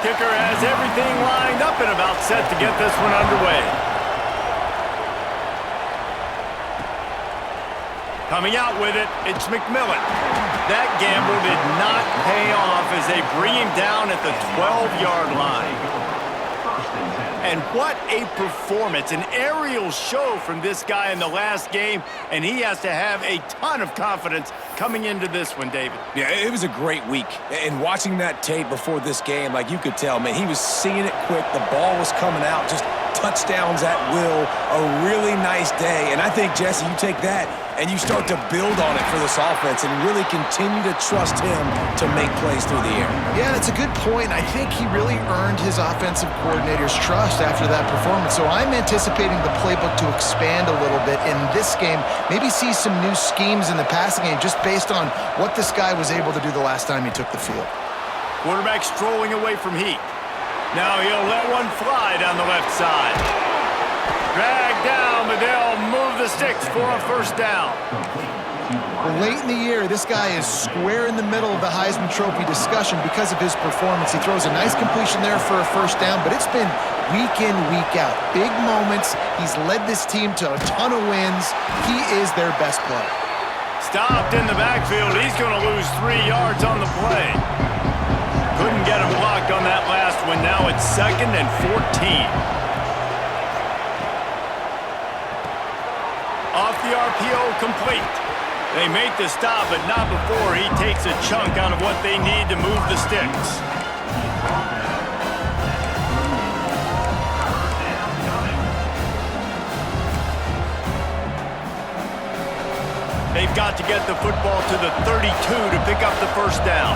Kicker has everything lined up and about set to get this one underway. Coming out with it, it's McMillan. That gamble did not pay off as they bring him down at the 12-yard line. And what a performance, an aerial show from this guy in the last game, and he has to have a ton of confidence coming into this one, David. Yeah, it was a great week. And watching that tape before this game, like you could tell, man, he was seeing it quick. The ball was coming out, just touchdowns at will. A really nice day. And I think, Jesse, you take that and you start to build on it for this offense and really continue to trust him to make plays through the air. Yeah, that's a good point. I think he really earned his offensive coordinator's trust after that performance. So I'm anticipating the playbook to expand a little bit in this game. Maybe see some new schemes in the passing game just based on what this guy was able to do the last time he took the field. Quarterback strolling away from Heat. Now he'll let one fly down the left side. Dragged down, but they'll move the sticks for a first down. Well, late in the year, this guy is square in the middle of the Heisman Trophy discussion because of his performance. He throws a nice completion there for a first down, but it's been week in, week out. Big moments. He's led this team to a ton of wins. He is their best player. Stopped in the backfield. He's going to lose 3 yards on the play. Couldn't get him blocked on that last one. Now it's 2nd and 14. Off the RPO, complete. They make the stop, but not before he takes a chunk out of what they need to move the sticks. They've got to get the football to the 32 to pick up the first down.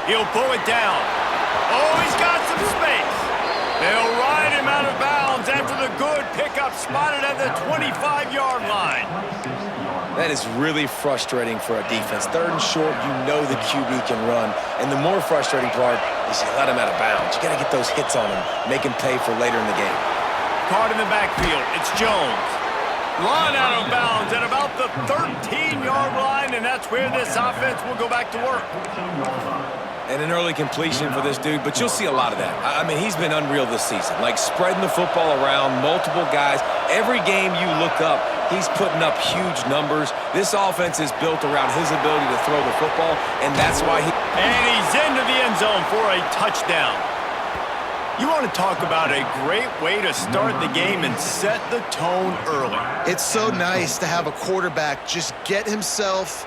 He'll pull it down. Oh, he's got some space. They'll ride him out of bounds after the good pickup spotted at the 25-yard line. That is really frustrating for a defense. 3rd and short, you know the QB can run. And the more frustrating part is you let him out of bounds. You got to get those hits on him, make him pay for later in the game. Caught in the backfield, it's Jones. Run out of bounds at about the 13-yard line, and that's where this offense will go back to work. And an early completion for this dude, but you'll see a lot of that. I mean, he's been unreal this season, like spreading the football around, multiple guys. Every game you look up, he's putting up huge numbers. This offense is built around his ability to throw the football, and that's why he... And he's into the end zone for a touchdown. You want to talk about a great way to start the game and set the tone early. It's so nice to have a quarterback just get himself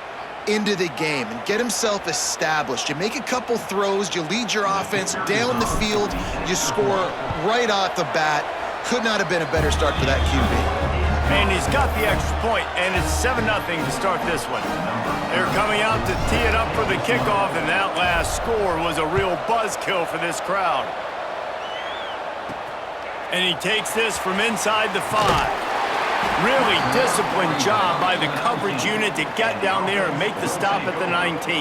into the game and get himself established. You make a couple throws, you lead your offense down the field, you score right off the bat. Could not have been a better start for that QB. And he's got the extra point, and it's 7-0 to start this one. They're coming out to tee it up for the kickoff, and that last score was a real buzzkill for this crowd. And he takes this from inside the 5. Really disciplined job by the coverage unit to get down there and make the stop at the 19.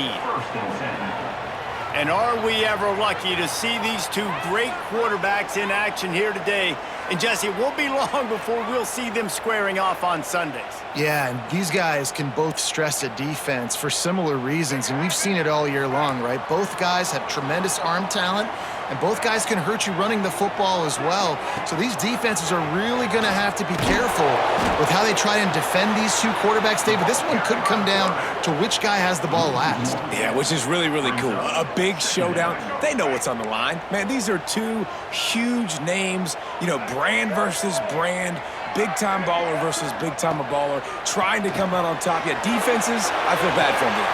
And are we ever lucky to see these two great quarterbacks in action here today? And Jesse, it won't be long before we'll see them squaring off on Sundays. Yeah, and these guys can both stress a defense for similar reasons, and we've seen it all year long, right? Both guys have tremendous arm talent, and both guys can hurt you running the football as well. So these defenses are really going to have to be careful with how they try and defend these two quarterbacks, David. This one could come down to which guy has the ball last. Yeah, which is really, really cool. A big showdown. They know what's on the line. Man, these are two huge names, you know, brand versus brand, big-time baller versus big-time baller, trying to come out on top. Yeah, defenses, I feel bad for them.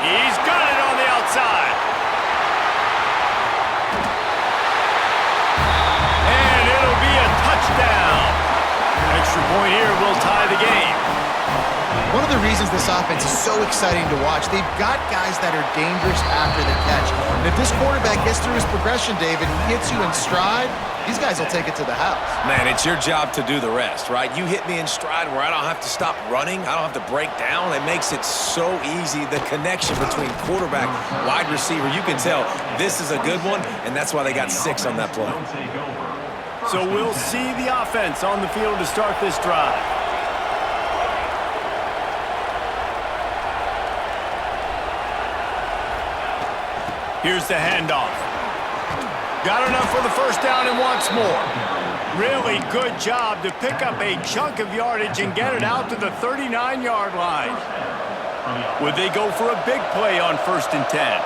He's got it on the outside. And it'll be a touchdown. Extra point here will tie the game. One of the reasons this offense is so exciting to watch, they've got guys that are dangerous after the catch. And if this quarterback gets through his progression, David, he hits you in stride, these guys will take it to the house. Man, it's your job to do the rest, right? You hit me in stride where I don't have to stop running. I don't have to break down. It makes it so easy. The connection between quarterback, wide receiver, you can tell this is a good one, and that's why they got 6 on that play. So we'll see the offense on the field to start this drive. Here's the handoff. Got enough for the first down and wants more. Really good job to pick up a chunk of yardage and get it out to the 39-yard line. Would they go for a big play on 1st and 10?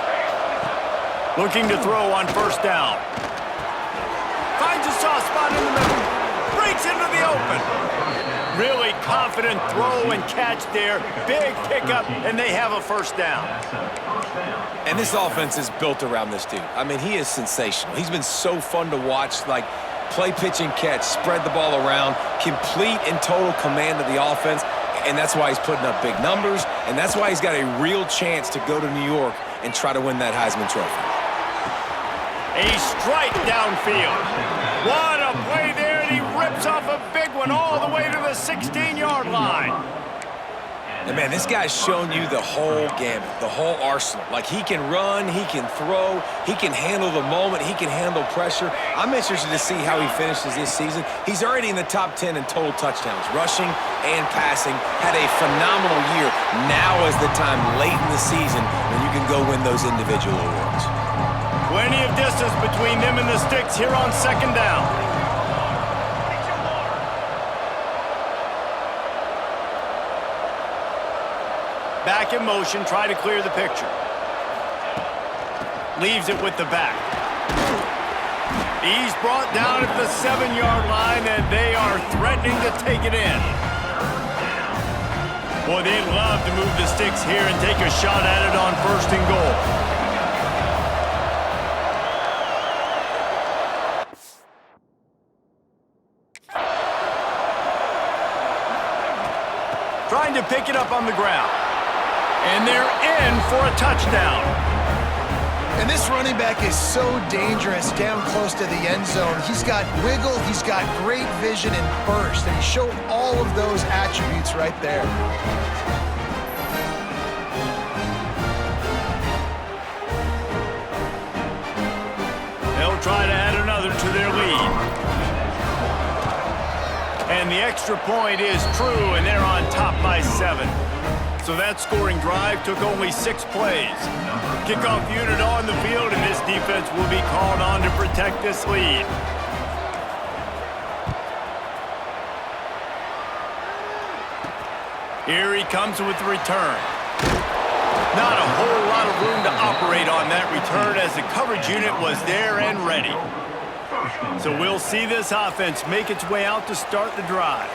Looking to throw on 1st down. Finds a soft spot in the middle. Breaks into the open. Really confident throw and catch there. Big pickup, and they have a 1st down. And this offense is built around this dude. I mean, he is sensational. He's been so fun to watch, like play, pitch, and catch, spread the ball around, complete and total command of the offense, and that's why he's putting up big numbers, and that's why he's got a real chance to go to New York and try to win that Heisman Trophy. A strike downfield. What a play there, and he rips off a big one all the way to the 16-yard line. And man, this guy's shown you the whole gamut, the whole arsenal. Like, he can run, he can throw, he can handle the moment, he can handle pressure. I'm interested to see how he finishes this season. He's already in the top 10 in total touchdowns, rushing and passing. Had a phenomenal year. Now is the time late in the season when you can go win those individual awards. Plenty of distance between them and the sticks here on 2nd down. Back in motion, try to clear the picture. Leaves it with the back. He's brought down at the 7-yard line, and they are threatening to take it in. Boy, they'd love to move the sticks here and take a shot at it on 1st and goal. Trying to pick it up on the ground. And they're in for a touchdown. And this running back is so dangerous down close to the end zone. He's got wiggle, he's got great vision and burst, and he showed all of those attributes right there. They'll try to add another to their lead. And the extra point is true, and they're on top by 7. So that scoring drive took only 6 plays. Kickoff unit on the field, and this defense will be called on to protect this lead. Here he comes with the return. Not a whole lot of room to operate on that return as the coverage unit was there and ready. So we'll see this offense make its way out to start the drive.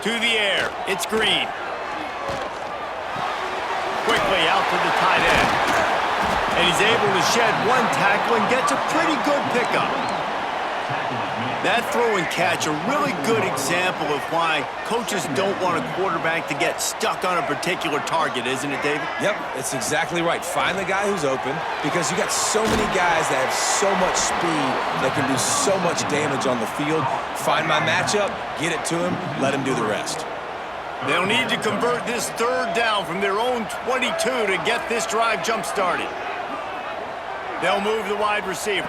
To the air, it's Green. Quickly out to the tight end. And he's able to shed one tackle and gets a pretty good pickup. That throw and catch, a really good example of why coaches don't want a quarterback to get stuck on a particular target, isn't it, David? Yep, it's exactly right. Find the guy who's open, because you got so many guys that have so much speed that can do so much damage on the field. Find my matchup, get it to him, let him do the rest. They'll need to convert this 3rd down from their own 22 to get this drive jump-started. They'll move the wide receiver.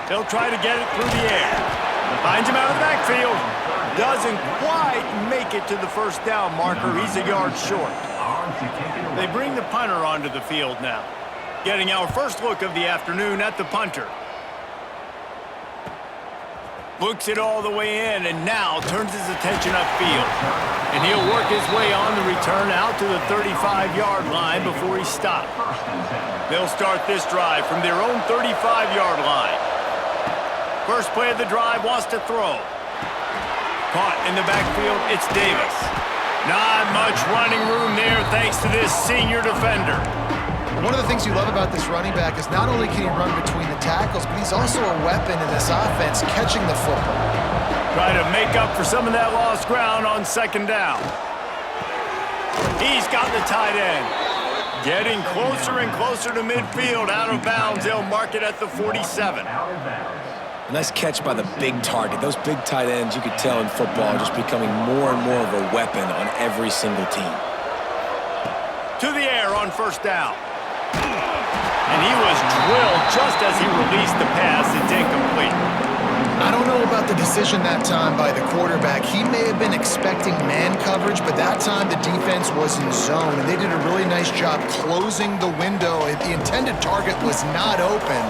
They'll try to get it through the air. Finds him out of the backfield. Doesn't quite make it to the 1st down marker. He's a yard short. They bring the punter onto the field now. Getting our first look of the afternoon at the punter. Looks it all the way in, and now turns his attention upfield. And he'll work his way on the return out to the 35-yard line before he stopped. They'll start this drive from their own 35-yard line. First play of the drive, wants to throw. Caught in the backfield, it's Davis. Not much running room there thanks to this senior defender. One of the things you love about this running back is not only can he run between the tackles, but he's also a weapon in this offense, catching the football. Try to make up for some of that lost ground on 2nd down. He's got the tight end. Getting closer and closer to midfield, out of bounds. They'll mark it at the 47. Nice catch by the big target. Those big tight ends, you could tell in football, are just becoming more and more of a weapon on every single team. To the air on 1st down. And he was drilled just as he released the pass. It's incomplete. I don't know about the decision that time by the quarterback. He may have been expecting man coverage, but that time the defense was in zone, and they did a really nice job closing the window. The intended target was not open,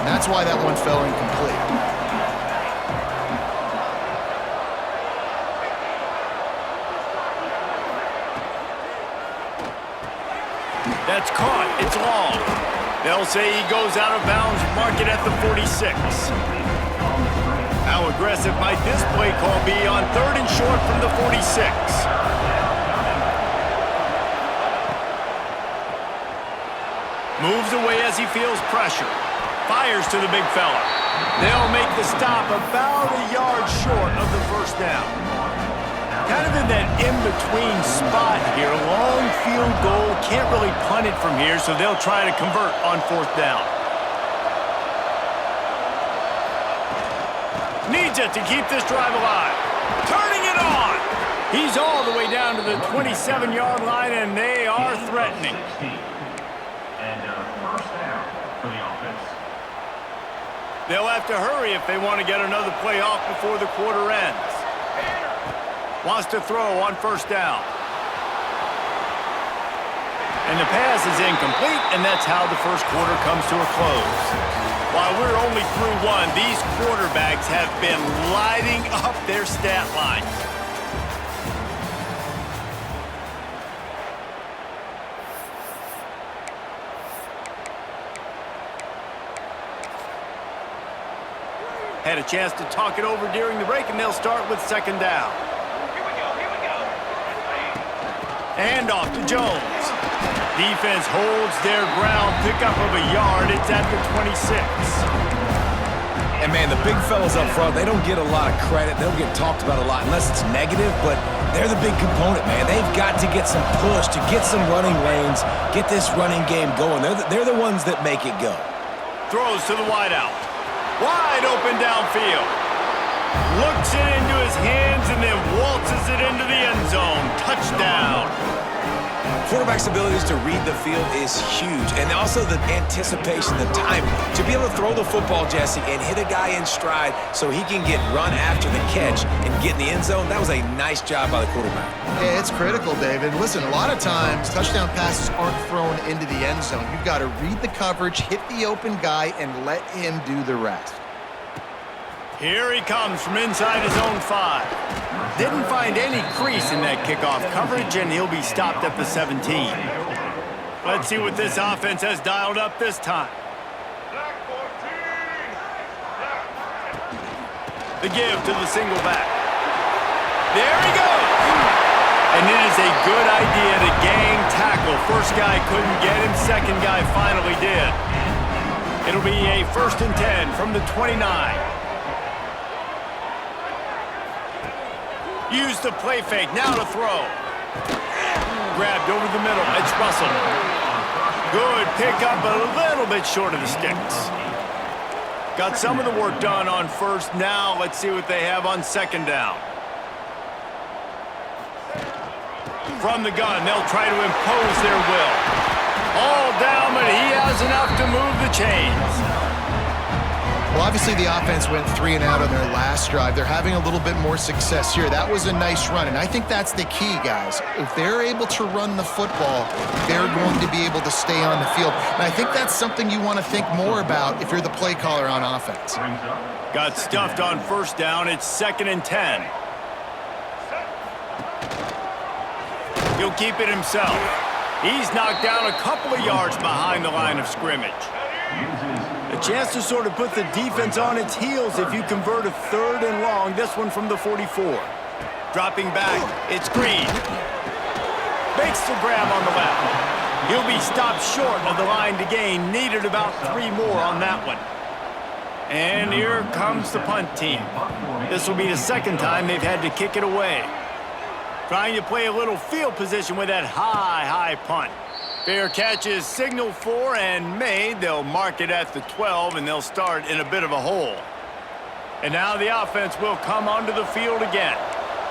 and that's why that one fell incomplete. That's caught. It's long. They'll say he goes out of bounds, mark it at the 46. How aggressive might this play call be on 3rd and short from the 46? Moves away as he feels pressure. Fires to the big fella. They'll make the stop about a yard short of the first down. Kind of in that in-between spot here. Long field goal. Can't really punt it from here, so they'll try to convert on 4th down. Needs it to keep this drive alive. Turning it on. He's all the way down to the 27-yard line, and they are threatening. And first down for the offense. They'll have to hurry if they want to get another play off before the quarter ends. Wants to throw on 1st down. And the pass is incomplete, and that's how the first quarter comes to a close. While we're only through one, these quarterbacks have been lighting up their stat lines. Had a chance to talk it over during the break, and they'll start with 2nd down. And off to Jones. Defense holds their ground, pickup of a yard. It's at the 26. And, man, the big fellas up front, they don't get a lot of credit. They don't get talked about a lot unless it's negative, but they're the big component, man. They've got to get some push, to get some running lanes, get this running game going. They're the ones that make it go. Throws to the wideout. Wide open downfield. Looks it into his hands and then waltzes it into the end zone. Touchdown. Quarterback's abilities to read the field is huge, and also the anticipation, the time. To be able to throw the football, Jesse, and hit a guy in stride so he can get run after the catch and get in the end zone, that was a nice job by the quarterback. Yeah, it's critical, David. Listen, a lot of times touchdown passes aren't thrown into the end zone. You've got to read the coverage, hit the open guy, and let him do the rest. Here he comes from inside his own 5. Didn't find any crease in that kickoff coverage, and he'll be stopped at the 17. Let's see what this offense has dialed up this time. The give to the single back. There he goes! And it is a good idea to gang tackle. First guy couldn't get him, second guy finally did. It'll be a 1st and 10 from the 29. Use the play fake, now to throw. Grabbed over the middle, it's Russell. Good pickup, a little bit short of the sticks. Got some of the work done on 1st. Now let's see what they have on 2nd down. From the gun, they'll try to impose their will. All down, but he has enough to move the chains. Well, obviously the offense went 3 and out on their last drive. They're having a little bit more success here. That was a nice run, and I think that's the key, guys. If they're able to run the football, they're going to be able to stay on the field. And I think that's something you want to think more about if you're the play caller on offense. Got stuffed on 1st down. It's 2nd and 10. He'll keep it himself. He's knocked down a couple of yards behind the line of scrimmage. A chance to sort of put the defense on its heels if you convert a 3rd and long. This one from the 44. Dropping back, it's Green. Makes the grab on the left. He'll be stopped short of the line to gain. Needed about 3 more on that one. And here comes the punt team. This will be the 2nd time they've had to kick it away. Trying to play a little field position with that high punt. Fair catch is signaled for and made. They'll mark it at the 12, and they'll start in a bit of a hole. And now the offense will come onto the field again.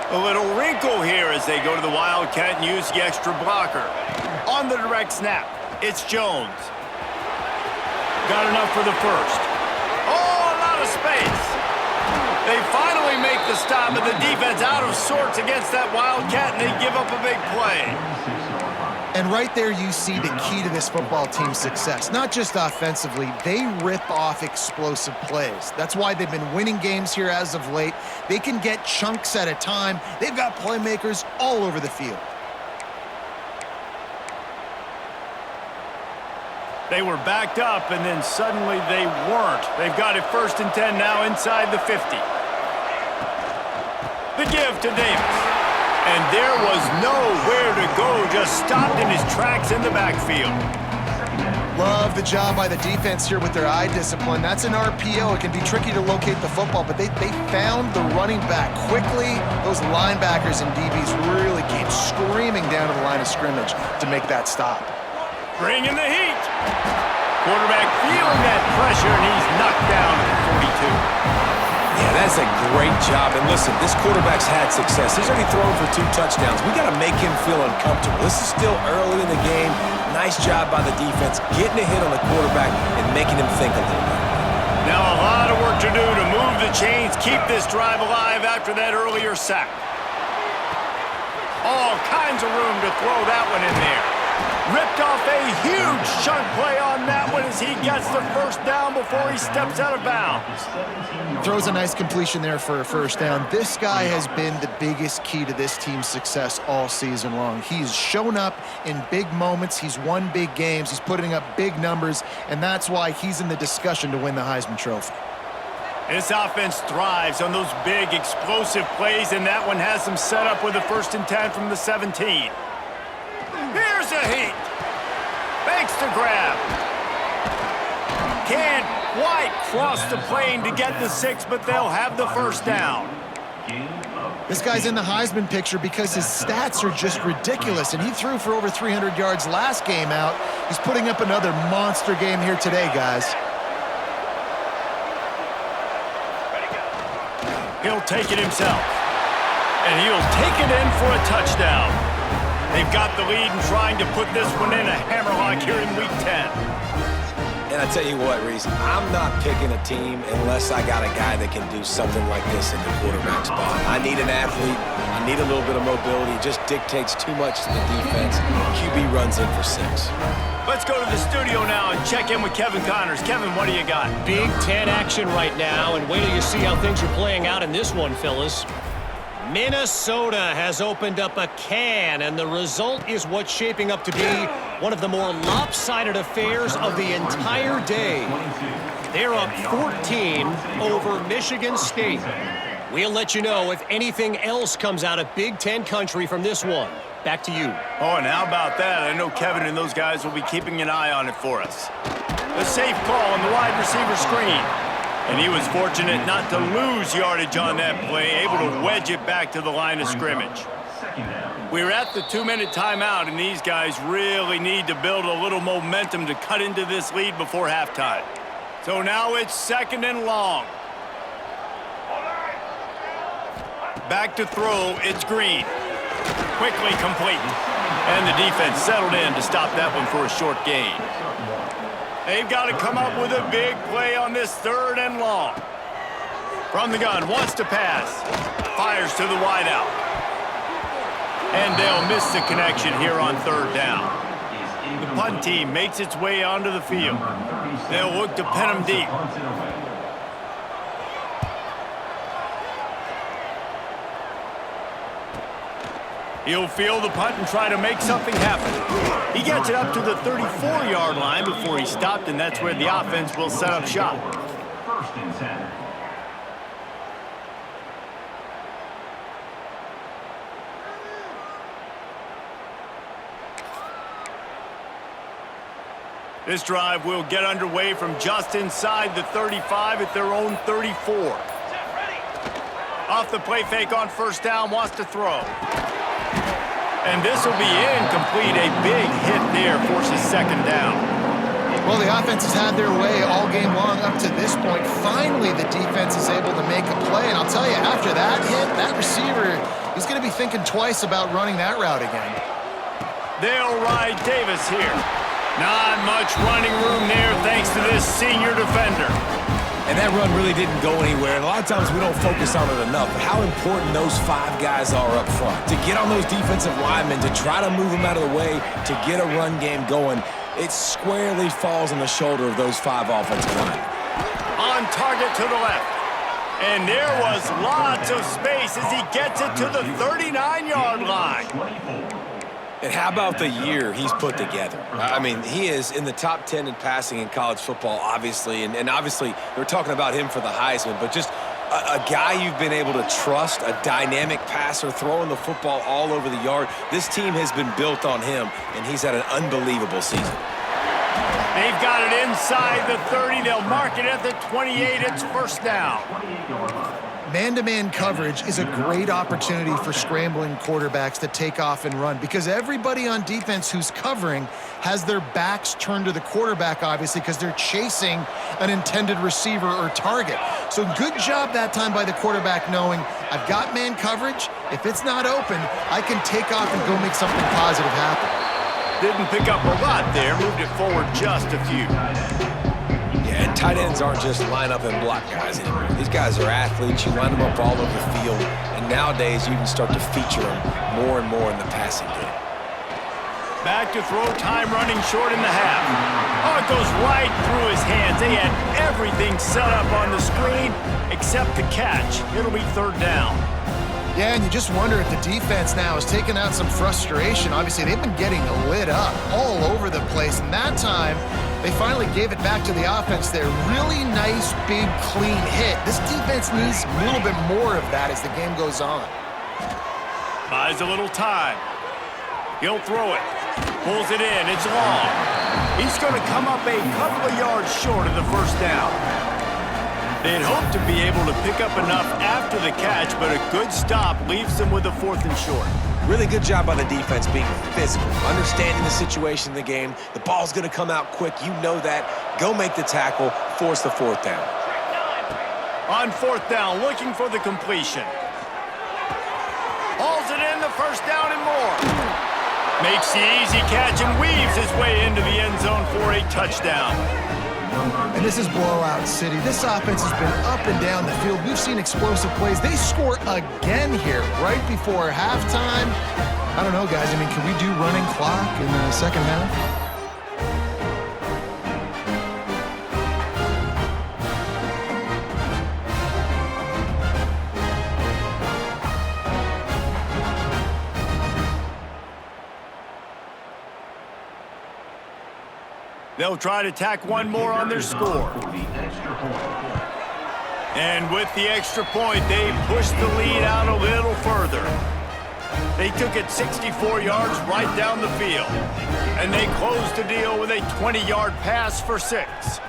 A little wrinkle here as they go to the Wildcat and use the extra blocker. On the direct snap, it's Jones. Got enough for the 1st. Oh, a lot of space. They finally make the stop, but the defense out of sorts against that Wildcat, and they give up a big play. And right there you see the key to this football team's success. Not just offensively, they rip off explosive plays. That's why they've been winning games here as of late. They can get chunks at a time. They've got playmakers all over the field. They were backed up, and then suddenly they weren't. They've got it 1st and 10 now inside the 50. The give to Davis. And there was nowhere to go, just stopped in his tracks in the backfield. Love the job by the defense here with their eye discipline. That's an RPO. It can be tricky to locate the football, but they found the running back quickly. Those linebackers and DBs really came screaming down to the line of scrimmage to make that stop. Bringing the heat. Quarterback feeling that pressure, and he's knocked down at the 42. Yeah, that's a great job. And listen, this quarterback's had success. He's already thrown for 2 touchdowns. We got to make him feel uncomfortable. This is still early in the game. Nice job by the defense, getting a hit on the quarterback and making him think a little bit. Now a lot of work to do to move the chains, keep this drive alive after that earlier sack. All kinds of room to throw that one in there. Ripped off a huge chunk play on that one as he gets the first down before he steps out of bounds. Throws a nice completion there for a first down. This guy has been the biggest key to this team's success all season long. He's shown up in big moments. He's won big games. He's putting up big numbers, and that's why he's in the discussion to win the Heisman Trophy. This offense thrives on those big, explosive plays, and that one has them set up with a 1st and 10 from the 17. Here's a heat. Makes the grab. Can't quite cross the plane to get the 6, but they'll have the first down. This guy's in the Heisman picture because his stats are just ridiculous, and he threw for over 300 yards last game out. He's putting up another monster game here today, guys. He'll take it himself, and he'll take it in for a touchdown. They've got the lead and trying to put this one in a hammerlock here in Week 10. And I tell you what, Reese, I'm not picking a team unless I got a guy that can do something like this in the quarterback spot. I need an athlete. I need a little bit of mobility. It just dictates too much to the defense. QB runs in for 6. Let's go to the studio now and check in with Kevin Connors. Kevin, what do you got? Big 10 action right now, and wait till you see how things are playing out in this one, fellas. Minnesota has opened up a can, and the result is what's shaping up to be one of the more lopsided affairs of the entire day. They're up 14 over Michigan State. We'll let you know if anything else comes out of Big Ten country from this one. Back to you. Oh, and how about that? I know Kevin and those guys will be keeping an eye on it for us. A safe call on the wide receiver screen. And he was fortunate not to lose yardage on that play, able to wedge it back to the line of scrimmage. We're at the 2-minute timeout, and these guys really need to build a little momentum to cut into this lead before halftime. So now it's 2nd and long. Back to throw, it's Green. Quickly complete. And the defense settled in to stop that one for a short gain. They've got to come up with a big play on this 3rd and long. From the gun, wants to pass. Fires to the wideout. And they'll miss the connection here on 3rd down. The punt team makes its way onto the field. They'll look to pin them deep. He'll field the punt and try to make something happen. He gets it up to the 34-yard line before he stopped, and that's where the offense will set up shop. 1st and 10. This drive will get underway from just inside the 35 at their own 34. Off the play fake on 1st down, wants to throw. And this will be incomplete. A big hit there forces 2nd down. Well, the offense has had their way all game long up to this point. Finally, the defense is able to make a play. And I'll tell you, after that hit, that receiver, he's going to be thinking twice about running that route again. They'll ride Davis here. Not much running room there thanks to this senior defender. And that run really didn't go anywhere. And a lot of times we don't focus on it enough. But how important those 5 guys are up front. To get on those defensive linemen, to try to move them out of the way, to get a run game going, it squarely falls on the shoulder of those 5 offensive linemen. On target to the left. And there was lots of space as he gets it to the 39-yard line. And how about the year he's put together? I mean, he is in the top 10 in passing in college football, obviously. And obviously, we're talking about him for the Heisman, but just a guy you've been able to trust, a dynamic passer, throwing the football all over the yard. This team has been built on him, and he's had an unbelievable season. They've got it inside the 30. They'll mark it at the 28. It's first down. Man-to-man coverage is a great opportunity for scrambling quarterbacks to take off and run because everybody on defense who's covering has their backs turned to the quarterback, obviously, because they're chasing an intended receiver or target. So good job that time by the quarterback knowing I've got man coverage. If it's not open, I can take off and go make something positive happen. Didn't pick up a lot there, moved it forward just a few. Yeah, and tight ends aren't just line up and block guys anymore. These guys are athletes. You line them up all over the field. And nowadays, you can start to feature them more and more in the passing game. Back to throw time, running short in the half. Oh, it goes right through his hands. They had everything set up on the screen except the catch. It'll be third down. Yeah, and you just wonder if the defense now is taking out some frustration. Obviously, they've been getting lit up all over the place. And that time, they finally gave it back to the offense there. Really nice, big, clean hit. This defense needs a little bit more of that as the game goes on. Buys a little time. He'll throw it. Pulls it in. It's long. He's going to come up a couple of yards short of the first down. They'd hoped to be able to pick up enough after the catch, but a good stop leaves them with a 4th and short. Really good job by the defense being physical, understanding the situation in the game. The ball's going to come out quick. You know that. Go make the tackle, force the 4th down. On 4th down, looking for the completion. Hauls it in, the first down and more. Makes the easy catch and weaves his way into the end zone for a touchdown. And this is blowout city. This offense has been up and down the field. We've seen explosive plays. They score again here right before halftime. I don't know, guys. I mean, can we do running clock in the second half? They'll try to tack one more on their score. And with the extra point, they push the lead out a little further. They took it 64 yards right down the field. And they closed the deal with a 20-yard pass for 6.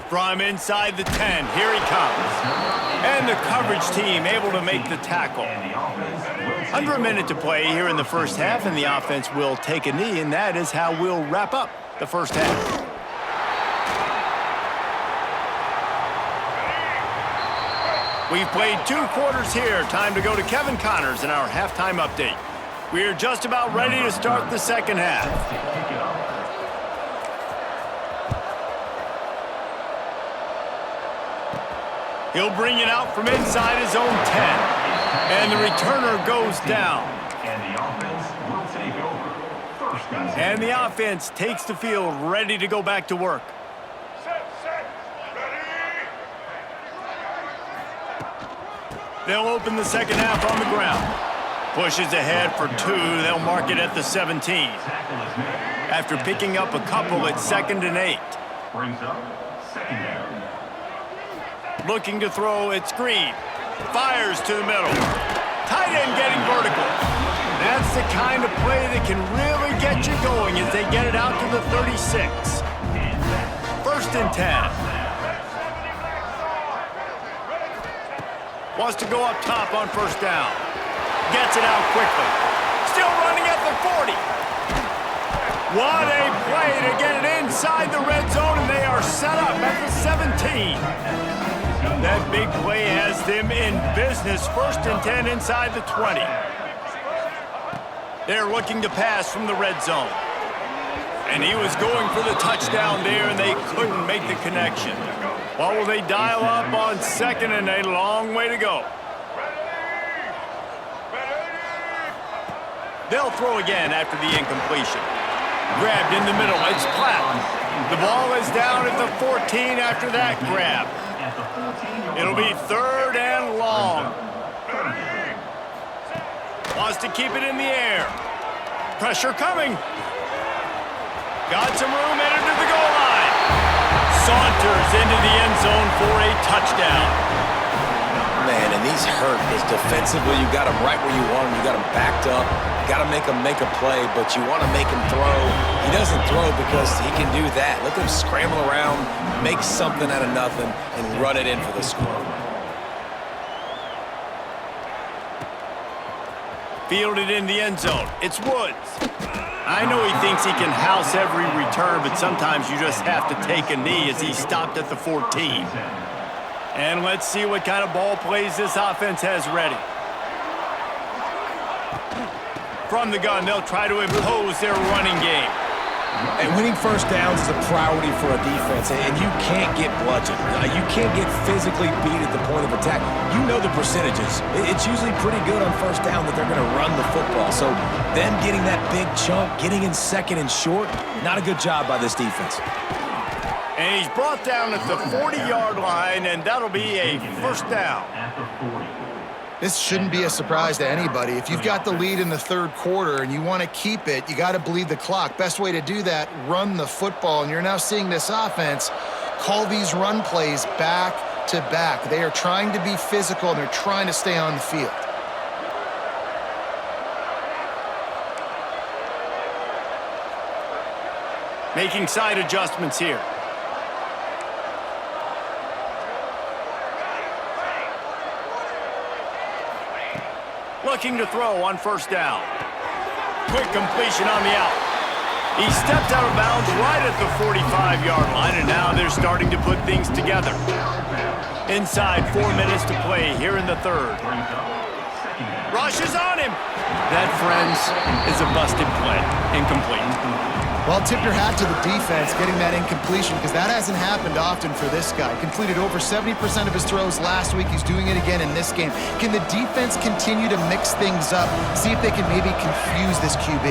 From inside the 10, here he comes. And the coverage team able to make the tackle. Under a minute to play here in the first half, and the offense will take a knee, and that is how we'll wrap up the first half. We've played 2 quarters here. Time to go to Kevin Connors in our halftime update. We're just about ready to start the second half. He'll bring it out from inside his own 10. And the returner goes down. And the offense takes the field, ready to go back to work. They'll open the second half on the ground. Pushes ahead for 2. They'll mark it at the 17. After picking up a couple, it's 2nd and 8. Brings up second down. Looking to throw, it's Green. Fires to the middle. Tight end getting vertical. That's the kind of play that can really get you going as they get it out to the 36. 1st and 10. Wants to go up top on first down. Gets it out quickly. Still running at the 40. What a play to get it inside the red zone, and they are set up at the 17. That big play has them in business. 1st and 10 inside the 20. They're looking to pass from the red zone. And he was going for the touchdown there, and they couldn't make the connection. Well, will they dial up on second and a long way to go? They'll throw again after the incompletion. Grabbed in the middle. It's Platt. The ball is down at the 14 after that grab. It'll be third and long. Wants to keep it in the air. Pressure coming. Got some room, headed to the goal line. Saunters into the end zone for a touchdown. Man, and he's hurt because defensively you got him right where you want him. You got him backed up. You got to make him make a play, but you want to make him throw. He doesn't throw because he can do that. Look at him scramble around, make something out of nothing, and run it in for the score. Fielded in the end zone. It's Woods. I know he thinks he can house every return, but sometimes you just have to take a knee as he stopped at the 14. And let's see what kind of ball plays this offense has ready. From the gun, they'll try to impose their running game. And winning first downs is a priority for a defense, and you can't get bludgeoned. You can't get physically beat at the point of attack. You know the percentages. It's usually pretty good on first down that they're going to run the football. So them getting that big chunk, getting in second and short, not a good job by this defense. And he's brought down at the 40-yard line, and that'll be a first down. This shouldn't be a surprise to anybody. If you've got the lead in the third quarter and you want to keep it, you got to bleed the clock. Best way to do that, run the football. And you're now seeing this offense call these run plays back to back. They are trying to be physical, and they're trying to stay on the field. Making side adjustments here. Looking to throw on first down. Quick completion on the out. He stepped out of bounds right at the 45-yard line, and now they're starting to put things together. Inside 4 minutes to play here in the third. Rushes on him. That, friends, is a busted play. Incomplete. Well, tip your hat to the defense getting that incompletion, because that hasn't happened often for this guy. Completed over 70% of his throws last week. He's doing it again in this game. Can the defense continue to mix things up, see if they can maybe confuse this QB?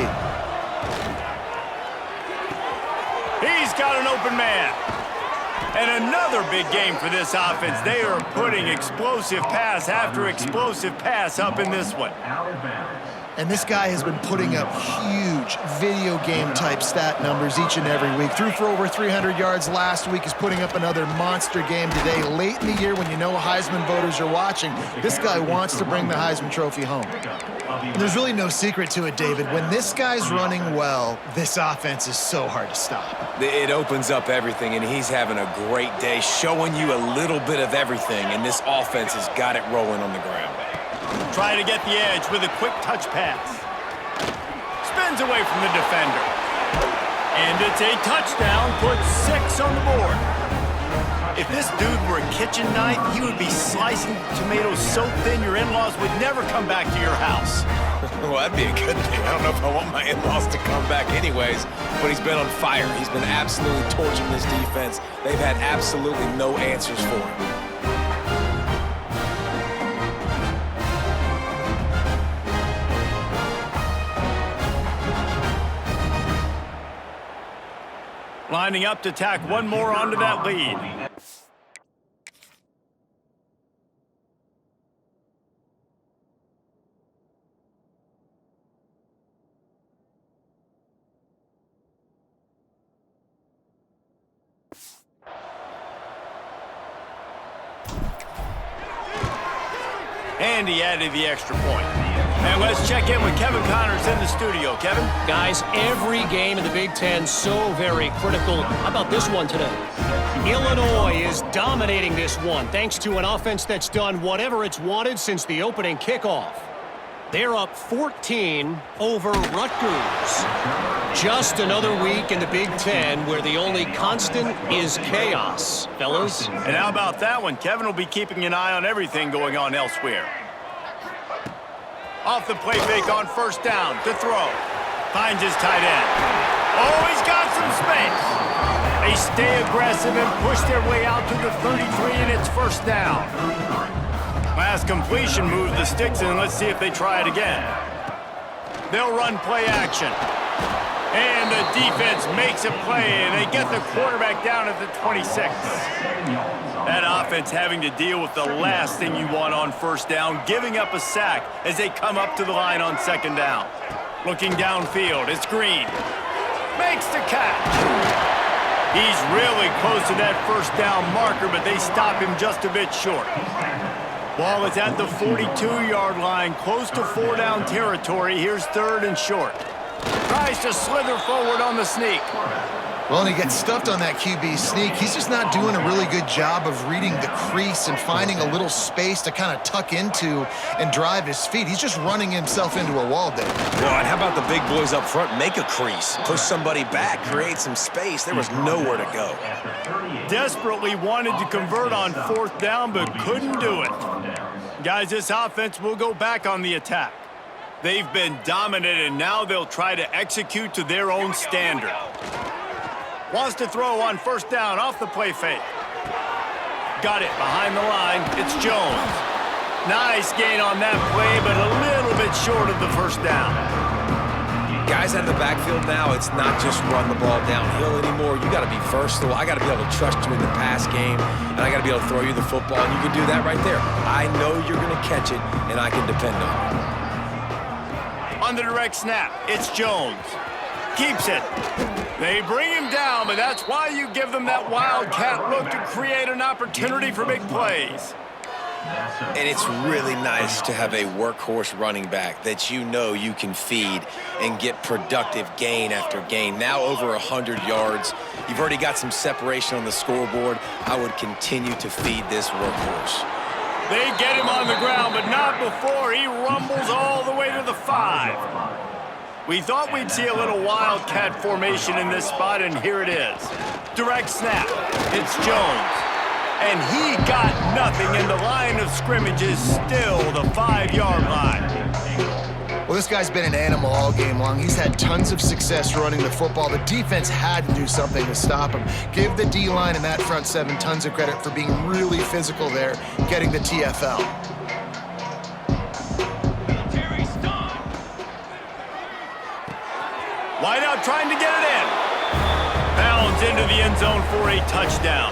He's got an open man. And another big game for this offense. They are putting explosive pass after explosive pass up in this one. And this guy has been putting up huge video game type stat numbers each and every week. Threw for over 300 yards last week. He's putting up another monster game today. Late in the year when you know Heisman voters are watching, this guy wants to bring the Heisman Trophy home. And there's really no secret to it, David. When this guy's running well, this offense is so hard to stop. It opens up everything, and he's having a great day, showing you a little bit of everything, and this offense has got it rolling on the ground. Trying to get the edge with a quick touch pass. Spins away from the defender. And it's a touchdown, puts 6 on the board. If this dude were a kitchen knife, he would be slicing tomatoes so thin your in-laws would never come back to your house. Well, that'd be a good thing. I don't know if I want my in-laws to come back anyways, but he's been on fire. He's been absolutely torching this defense. They've had absolutely no answers for him. Lining up to tack one more onto that lead. And he added the extra point. And let's check in with Kevin Connors in the studio. Kevin? Guys, every game in the Big Ten so very critical. How about this one today? Illinois is dominating this one thanks to an offense that's done whatever it's wanted since the opening kickoff. They're up 14 over Rutgers. Just another week in the Big Ten where the only constant is chaos, fellas. And how about that one? Kevin will be keeping an eye on everything going on elsewhere. Off the play fake on first down to throw. Finds his tight end. Oh, he's got some They stay aggressive and push their way out to the 33, and it's first down. Last completion moved the sticks in. Let's see if they try it again. They'll run play action. And the defense makes a play, and they get the quarterback down at the 26. That offense having to deal with the last thing you want on first down, giving up a sack as they come up to the line on second down. Looking downfield, it's Green. Makes the catch. He's really close to that first down marker, but they stop him just a bit short. Ball is at the 42-yard line, close to 4-down territory. Here's third and short. Tries to slither forward on the sneak. Well, and he gets stuffed on that QB sneak. He's just not doing a really good job of reading the crease and finding a little space to kind of tuck into and drive his feet. He's just running himself into a wall there. Well, and how about the big boys up front? Make a crease, push somebody back, create some space. There was nowhere to go. Desperately wanted to convert on fourth down, but couldn't do it. Guys, this offense will go back on the attack. They've been dominant, and now they'll try to execute to their own standard. Wants to throw on first down off the play fake. Got it behind the line. It's Jones. Nice gain on that play, but a little bit short of the first down. Guys out of the backfield now, it's not just run the ball downhill anymore. You got to be versatile. I got to be able to trust you in the pass game, and I got to be able to throw you the football, and you can do that right there. I know you're going to catch it, and I can depend on it. On the direct snap, it's Jones. Keeps it. They bring him down, but that's why you give them that wildcat look to create an opportunity for big plays. And it's really nice to have a workhorse running back that you know you can feed and get productive gain after gain. Now over 100 yards. You've already got some separation on the scoreboard. I would continue to feed this workhorse. They get him on the ground, but not before he rumbles all the way to the 5. We thought we'd see a little wildcat formation in this spot, and here it is. Direct snap. It's Jones. And he got nothing, and the line of scrimmage is still the 5-yard line. Well, this guy's been an animal all game long. He's had tons of success running the football. The defense had to do something to stop him. Give the D-line and that front seven tons of credit for being really physical there, getting the TFL. Wideout trying to get it in. Bounds into the end zone for a touchdown.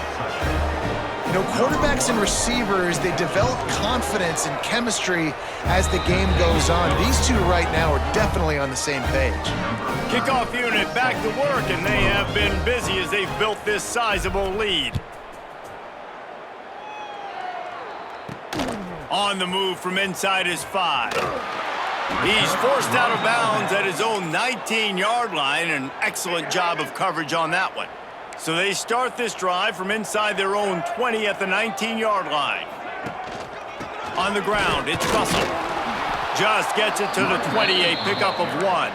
You know, quarterbacks and receivers, they develop confidence and chemistry as the game goes on. These two right now are definitely on the same page. Kickoff unit back to work, and they have been busy as they've built this sizable lead. On the move from inside his 5. He's forced out of bounds at his own 19-yard line. An excellent job of coverage on that one. So they start this drive from inside their own 20 at the 19-yard line. On the ground, it's Russell. Just gets it to the 20, a pickup of 1.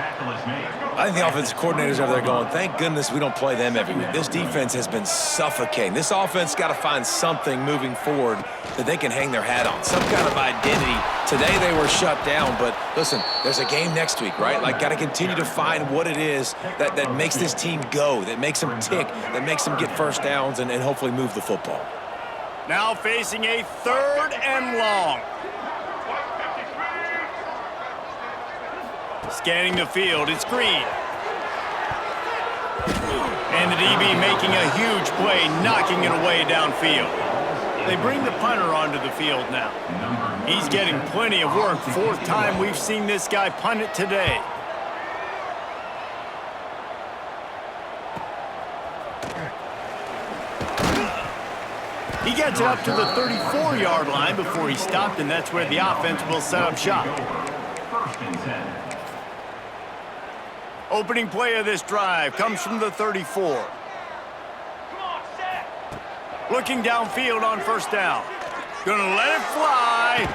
I think the offensive coordinators over there going, thank goodness we don't play them every week. This defense has been suffocating. This offense got to find something moving forward that they can hang their hat on, some kind of identity. Today they were shut down, but listen, there's a game next week, right? Like, got to continue to find what it is that makes this team go, that makes them tick, that makes them get first downs and hopefully move the football. Now facing a 3rd and long. Scanning the field, it's Green. And the DB making a huge play, knocking it away downfield. They bring the punter onto the field now. He's getting plenty of work. 4th time we've seen this guy punt it today. He gets it up to the 34-yard line before he stopped, and that's where the offense will set up shop. Opening play of this drive comes from the 34. Looking downfield on first down. Gonna let it fly.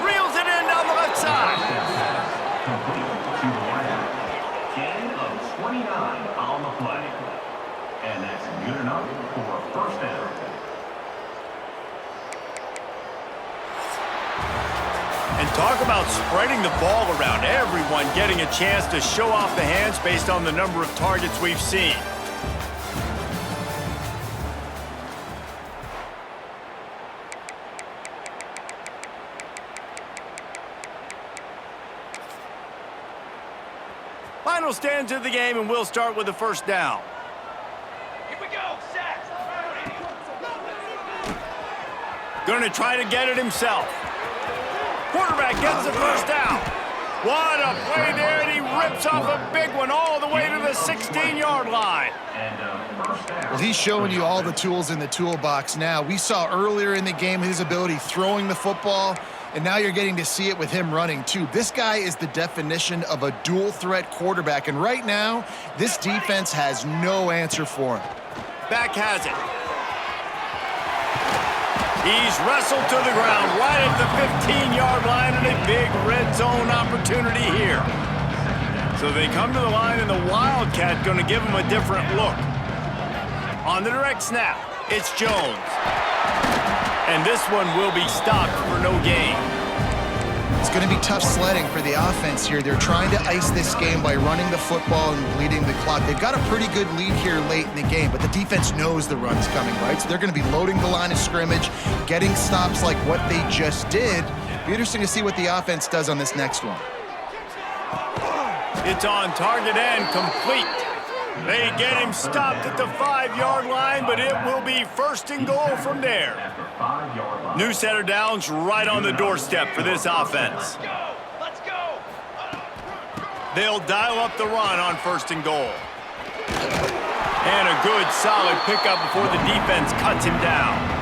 Reels it in down the left side. Gain of 29 on the play. And that's good enough for a first down. And talk about spreading the ball around. Everyone getting a chance to show off the hands based on the number of targets we've seen. Final stands of the game, and we'll start with the first down. Here we go, set. Going to try to get it himself. Quarterback gets the first down. What a play there, and he rips off a big one all the way to the 16-yard line. Well, he's showing you all the tools in the toolbox now. We saw earlier in the game his ability throwing the football, and now you're getting to see it with him running too. This guy is the definition of a dual-threat quarterback, and right now, this defense has no answer for him. Back has it. He's wrestled to the ground right at the 15-yard line, and a big red zone opportunity here. So they come to the line, and the Wildcat going to give him a different look. On the direct snap, it's Jones. And this one will be stopped for no gain. It's going to be tough sledding for the offense here. They're trying to ice this game by running the football and bleeding the clock. They've got a pretty good lead here late in the game, but the defense knows the run's coming, right? So they're going to be loading the line of scrimmage, getting stops like what they just did. Be interesting to see what the offense does on this next one. It's on target and complete. They get him stopped at the 5-yard line, but it will be first and goal from there. New set of downs right on the doorstep for this offense. Let's go. They'll dial up the run on first and goal. And a good, solid pickup before the defense cuts him down.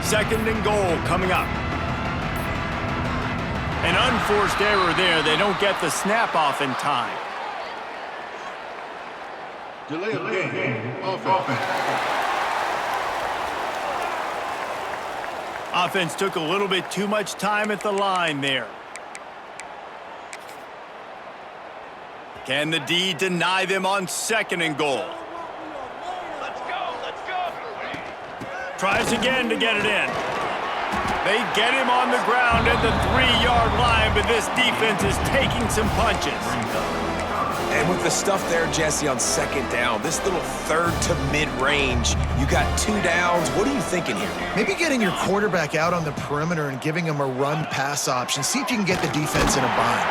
Second and goal coming up. An unforced error there. They don't get the snap off in time. Delay of game. Offense. Offense took a little bit too much time at the line there. Can the D deny them on second and goal? Let's go. Let's go. Tries again to get it in. They get him on the ground at the 3-yard line, but this defense is taking some punches. And with the stuff there, Jesse, on second down, this little third to mid-range, you got 2 downs. What are you thinking here? Maybe getting your quarterback out on the perimeter and giving him a run-pass option. See if you can get the defense in a bind.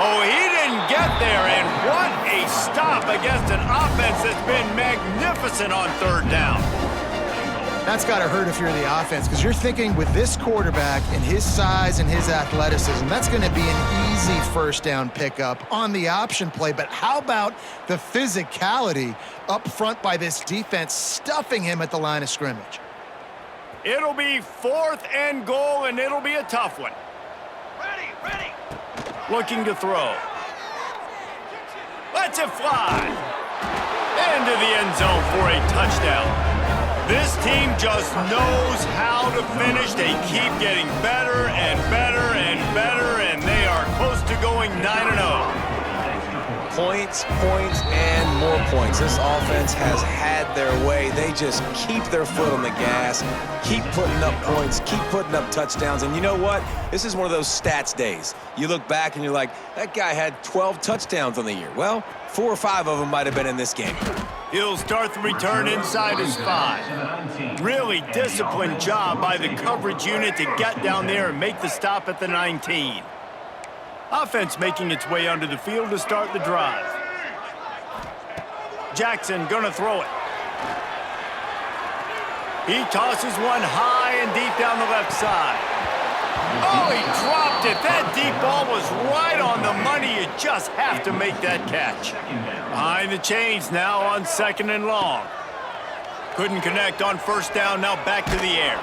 Oh, he didn't get there, and what a stop against an offense that's been magnificent on third down. That's got to hurt if you're the offense, because you're thinking with this quarterback and his size and his athleticism, that's going to be an easy first down pickup on the option play. But how about the physicality up front by this defense, stuffing him at the line of scrimmage? It'll be 4th and goal, and it'll be a tough one. Ready. Looking to throw. Lets it fly. Into the end zone for a touchdown. This team just knows how to finish. They keep getting better and better and better, and they are close to going 9-0. Points, and more points. This offense has had their way. They just keep their foot on the gas, keep putting up points, keep putting up touchdowns. And you know what? This is one of those stats days. You look back and you're like, that guy had 12 touchdowns on the year. Well, 4 or 5 of them might have been in this game. He'll start the return inside his 5. Really disciplined job by the coverage unit to get down there and make the stop at the 19. Offense making its way onto the field to start the drive. Jackson gonna throw it. He tosses one high and deep down the left side. Oh, he dropped it. That deep ball was right on the money. You just have to make that catch. Behind the chains now on second and long. Couldn't connect on first down, now back to the air.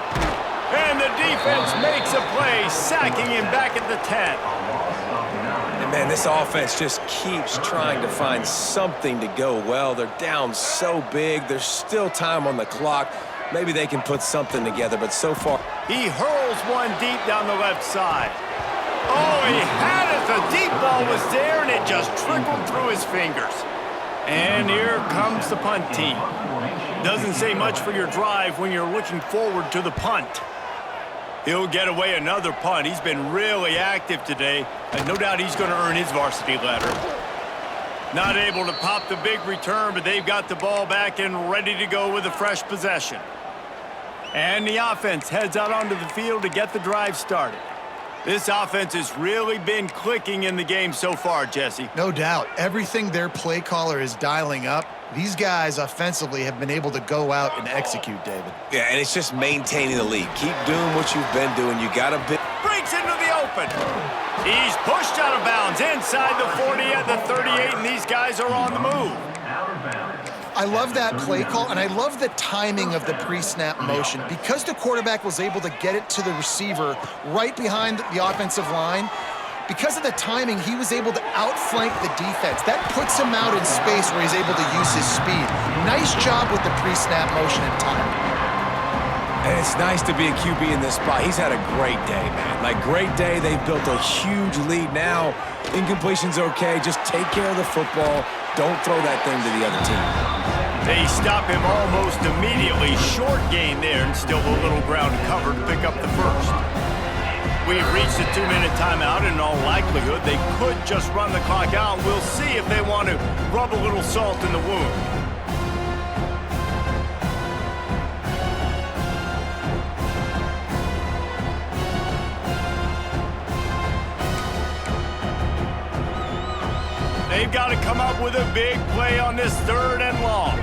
And the defense makes a play, sacking him back at the 10. And man, this offense just keeps trying to find something to go well. They're down so big. There's still time on the clock. Maybe they can put something together, but so far... He hurls one deep down the left side. Oh, he had it. The deep ball was there, and it just trickled through his fingers. And here comes the punt team. Doesn't say much for your drive when you're looking forward to the punt. He'll get away another punt. He's been really active today, and no doubt he's going to earn his varsity letter. Not able to pop the big return, but they've got the ball back and ready to go with a fresh possession. And the offense heads out onto the field to get the drive started. This offense has really been clicking in the game so far, Jesse. No doubt. Everything their play caller is dialing up, these guys offensively have been able to go out and execute, David. Yeah, and it's just maintaining the lead. Keep doing what you've been doing. You got to be. Breaks into the open. He's pushed out of bounds inside the 40 at the 38, and these guys are on the move. I love that play call, and I love the timing of the pre-snap motion. Because the quarterback was able to get it to the receiver right behind the offensive line, because of the timing, he was able to outflank the defense. That puts him out in space where he's able to use his speed. Nice job with the pre-snap motion and timing. And it's nice to be a QB in this spot. He's had a great day, man. Like, great day. They've built a huge lead now. Incompletion's okay. Just take care of the football. Don't throw that thing to the other team. They stop him almost immediately. Short gain there, and still a little ground covered to pick up the first. We've reached the 2-minute timeout, and in all likelihood, they could just run the clock out. We'll see if they want to rub a little salt in the wound. They've got to come up with a big play on this 3rd and long.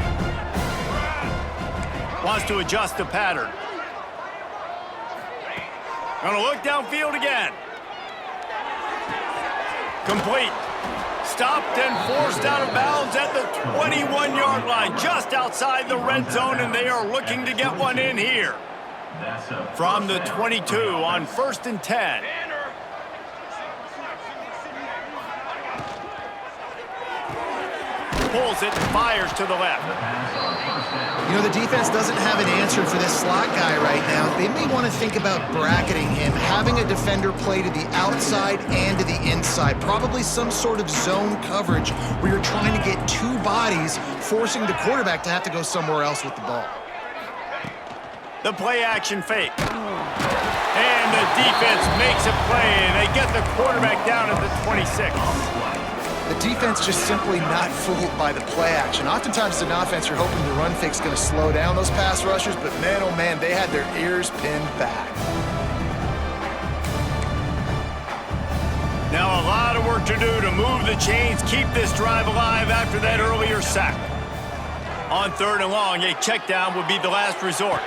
Wants to adjust the pattern. Gonna look downfield again. Complete. Stopped and forced out of bounds at the 21-yard line, just outside the red zone, and they are looking to get one in here. From the 22 on 1st and 10. Pulls it and fires to the left. You know, the defense doesn't have an answer for this slot guy right now. They may want to think about bracketing him, having a defender play to the outside and to the inside. Probably some sort of zone coverage where you're trying to get two bodies, forcing the quarterback to have to go somewhere else with the ball. The play action fake. And the defense makes a play, and they get the quarterback down at the 26. The defense just simply not fooled by the play action. Oftentimes, as an offense, you're hoping the run fake's going to slow down those pass rushers, but man, oh man, they had their ears pinned back. Now a lot of work to do to move the chains, keep this drive alive after that earlier sack. On 3rd and long, a check down would be the last resort.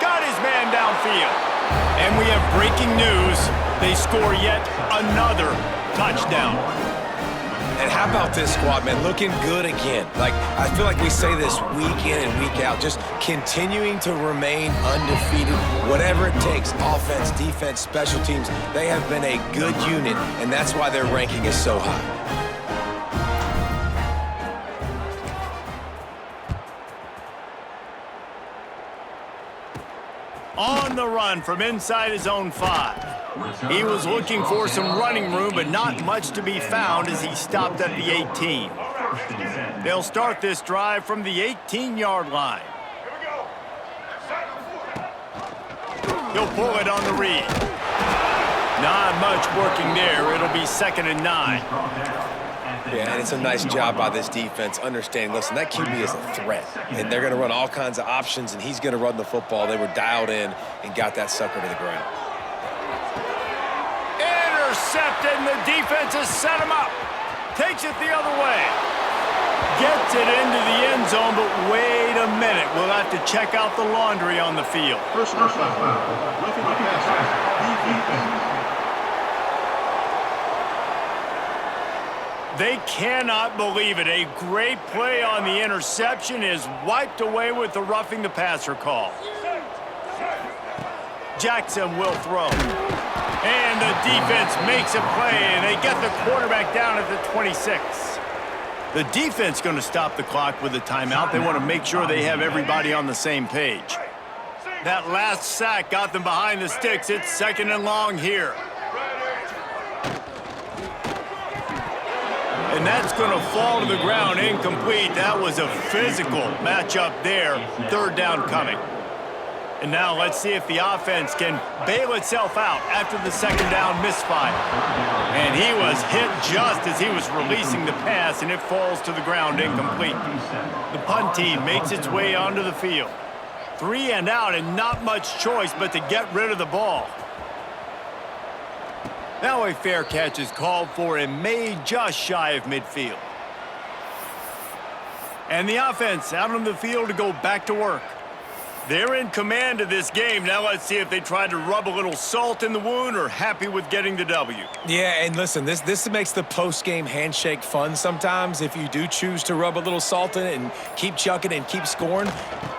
Got his man downfield. And we have breaking news. They score yet another touchdown. And how about this squad, man? Looking good again. Like, I feel like we say this week in and week out, just continuing to remain undefeated, whatever it takes, offense, defense, special teams. They have been a good unit, and that's why their ranking is so high. On the run from inside his own 5. He was looking for some running room, but not much to be found as he stopped at the 18. They'll start this drive from the 18-yard line. He'll pull it on the read. Not much working there. It'll be 2nd and 9. Yeah, and it's a nice job by this defense understanding, listen, that QB is a threat, and they're going to run all kinds of options, and he's going to run the football. They were dialed in and got that sucker to the ground. Intercepted, and the defense has set him up. Takes it the other way. Gets it into the end zone, but wait a minute. We'll have to check out the laundry on the field. Personal foul. Roughing the passer. Defense. They cannot believe it. A great play on the interception is wiped away with the roughing the passer call. Jackson will throw. And the defense makes a play, and they get the quarterback down at the 26. The defense going to stop the clock with a timeout. They want to make sure they have everybody on the same page. That last sack got them behind the sticks. It's 2nd and long here. And that's going to fall to the ground incomplete. That was a physical matchup there. Third down coming. And now let's see if the offense can bail itself out after the second down misfire. And he was hit just as he was releasing the pass, and it falls to the ground incomplete. The punt team makes its way onto the field. 3 and out, and not much choice but to get rid of the ball. Now a fair catch is called for and made just shy of midfield. And the offense out on the field to go back to work. They're in command of this game. Now let's see if they try to rub a little salt in the wound or happy with getting the W. Yeah, and listen, this makes the post-game handshake fun sometimes. If you do choose to rub a little salt in it and keep chucking and keep scoring,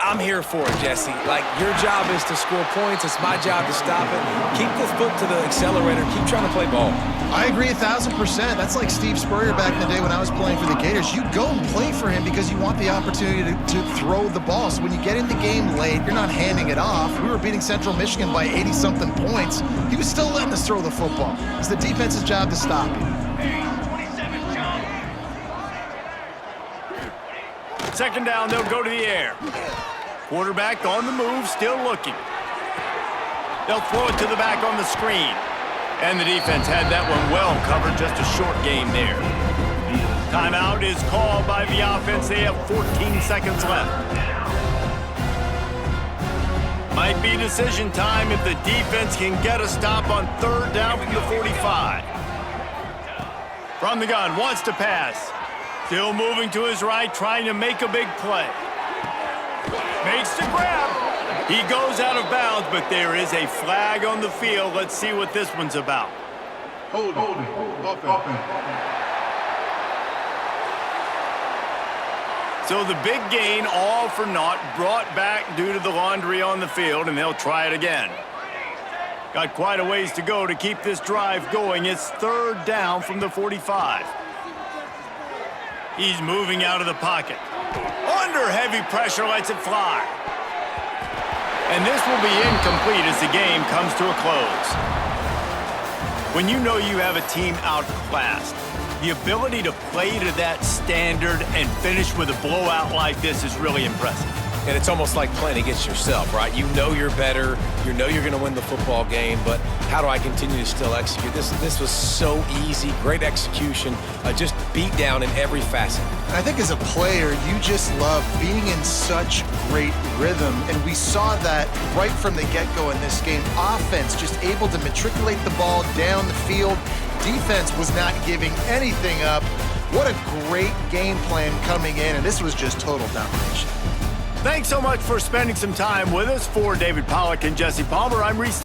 I'm here for it, Jesse. Like, your job is to score points. It's my job to stop it. Keep the foot to the accelerator. Keep trying to play ball. I agree 1,000%. That's like Steve Spurrier back in the day when I was playing for the Gators. You go and play for him because you want the opportunity to throw the ball. So when you get in the game late, you're not handing it off. We were beating Central Michigan by 80-something points. He was still letting us throw the football. It's the defense's job to stop you. Second down, they'll go to the air. Quarterback on the move, still looking. They'll throw it to the back on the screen. And the defense had that one well covered, just a short game there. Timeout is called by the offense. They have 14 seconds left. Might be decision time if the defense can get a stop on third down from the 45. From the gun, wants to pass. Still moving to his right, trying to make a big play. Makes the grab. He goes out of bounds, but there is a flag on the field. Let's see what this one's about. Hold it. Offense. So the big gain, all for naught, brought back due to the laundry on the field, and they'll try it again. Got quite a ways to go to keep this drive going. It's third down from the 45. He's moving out of the pocket. Under heavy pressure, lets it fly. And this will be incomplete as the game comes to a close. When you know you have a team outclassed, the ability to play to that standard and finish with a blowout like this is really impressive. And it's almost like playing against yourself, right? You know you're better. You know you're going to win the football game, but how do I continue to still execute? This was so easy. Great execution. Just beat down in every facet. And I think as a player, you just love being in such great rhythm. And we saw that right from the get-go in this game. Offense just able to matriculate the ball down the field. Defense was not giving anything up. What a great game plan coming in, and this was just total domination. Thanks so much for spending some time with us. For David Pollack and Jesse Palmer, I'm Reese.